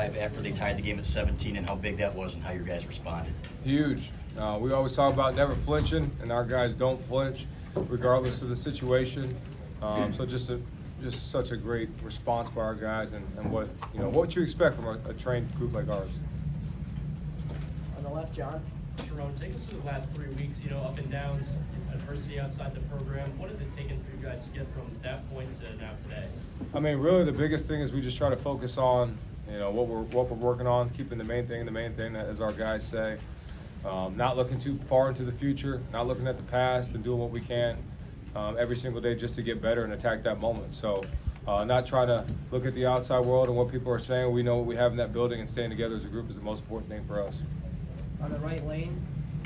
drive after they tied the game at 17 and how big that was and how your guys responded. Huge. We always talk about never flinching, and our guys don't flinch regardless of the situation. So just such a great response by our guys, and what you expect from a trained group like ours. On the left, John. Sherrone, take us through the last 3 weeks, up and downs, adversity outside the program. What has it taken for you guys to get from that point to now today? I mean, really the biggest thing is we just try to focus on, what we're working on, keeping the main thing, as our guys say. Not looking too far into the future, not looking at the past, and doing what we can every single day just to get better and attack that moment. So not trying to look at the outside world and what people are saying. We know what we have in that building, and staying together as a group is the most important thing for us. On the right lane.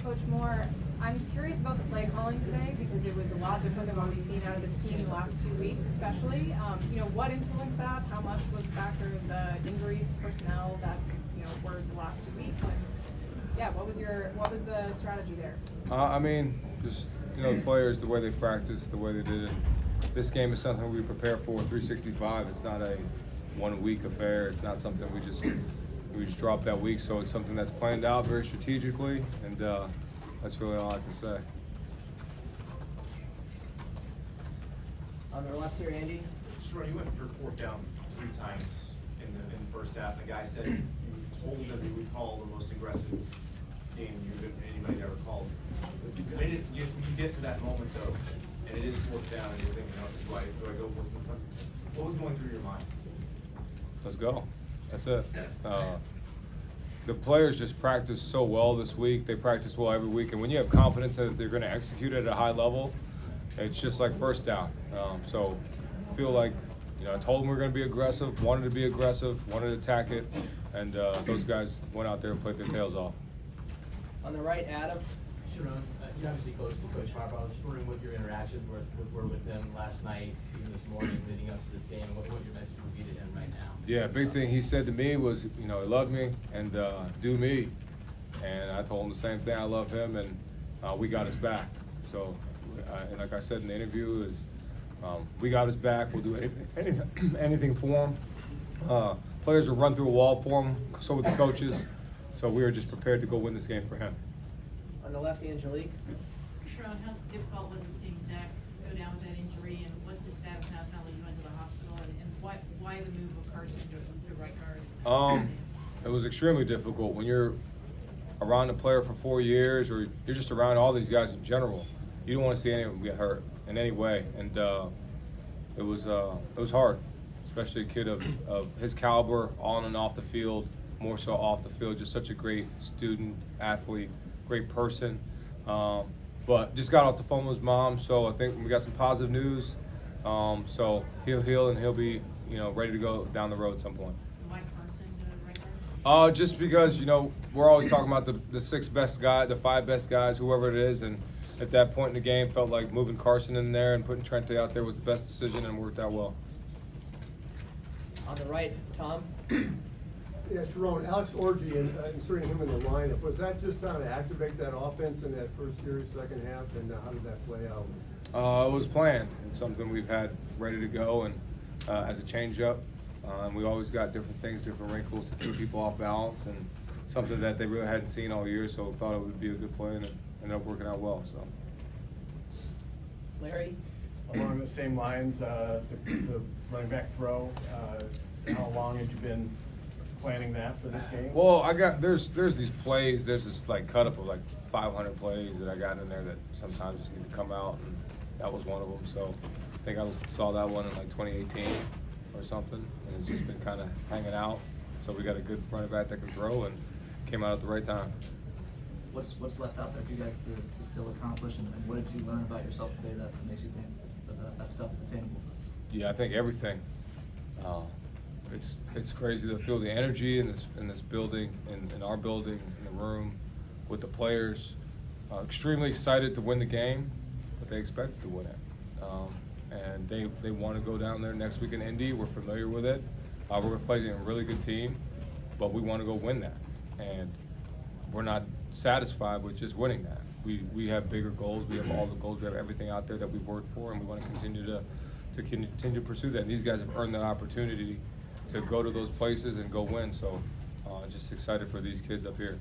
Coach Moore, I'm curious about the play calling today because it was a lot different than what we've seen out of this team the last 2 weeks, especially. What influenced that? How much was a factor of the injuries to personnel that were the last 2 weeks? And yeah, what was the strategy there? Just the players, the way they practice, the way they did it. This game is something we prepare for 365. It's not a 1 week affair. It's not something we just drop that week. So it's something that's planned out very strategically, and that's really all I can say. On the left here, Andy. Sherrone, you went for 4th down 3 times in the first half. The guy said you told them you would call the most aggressive game anybody ever called. When you get to that moment though, and it is 4th down, and you're thinking, do I go for some? What was going through your mind? Let's go. That's it. The players just practice so well this week. They practice well every week, and when you have confidence that they're going to execute at a high level, it's just like first down. So I feel like, I told them we were going to be aggressive, wanted to be aggressive, wanted to attack it, and those guys went out there and played their tails off. On the right, Adam. Sherrone, you obviously close to Coach Harbaugh. I was just wondering what your interactions were with him last night, even this morning, leading up to this game, and what your message would be to him right now. Yeah, big thing he said to me was, he loved me and do me. And I told him the same thing. I love him, and we got his back. So, and like I said in the interview, we got his back. We'll do anything for him. Players will run through a wall for him, so with the coaches. So we were just prepared to go win this game for him. On the left, Angelique. Sherrone, how difficult was it seeing Zach go down with that injury, and what's his status now? It sounds like he went to the hospital, and why the move of Carson to right guard? It was extremely difficult when you're around a player for 4 years, or you're just around all these guys in general. You don't want to see any of them get hurt in any way, and it was hard, especially a kid of his caliber, on and off the field, more so off the field. Just such a great student, athlete, great person. But just got off the phone with his mom, so I think we got some positive news. So he'll heal, and he'll be ready to go down the road at some point. Why Carson to right guard? Just because we're always talking about the 6 best guys, the 5 best guys, whoever it is, and at that point in the game, felt like moving Carson in there and putting Trente out there was the best decision, and worked out well. On the right, Tom. Yeah, Sherrone, Alex Orji and inserting him in the lineup, was that just trying to activate that offense in that first series, second half, and how did that play out? It was planned. It's something we've had ready to go, and as a change-up, and we always got different things, different wrinkles to keep people off balance, and something that they really hadn't seen all year, so thought it would be a good play, and it ended up working out well. So. Larry. Along the same lines, the running back throw, how long had you been planning that for this game? Well, there's these plays, there's this cut up of 500 plays that I got in there that sometimes just need to come out, and that was one of them. So I think I saw that one in 2018 or something, and it's just been kind of hanging out. So we got a good running back that can throw, and came out at the right time. What's left out there for you guys to still accomplish, and what did you learn about yourself today that makes you think that stuff is attainable? Yeah, I think everything. It's crazy to feel the energy in this building, in our building, in the room, with the players. Extremely excited to win the game, but they expected to win it, and they want to go down there next week in Indy. We're familiar with it. We're going to play a really good team, but we want to go win that, and we're not satisfied with just winning that. We have bigger goals. We have all the goals. We have everything out there that we've worked for, and we want to continue to pursue that. And these guys have earned that opportunity to go to those places and go win. So just excited for these kids up here.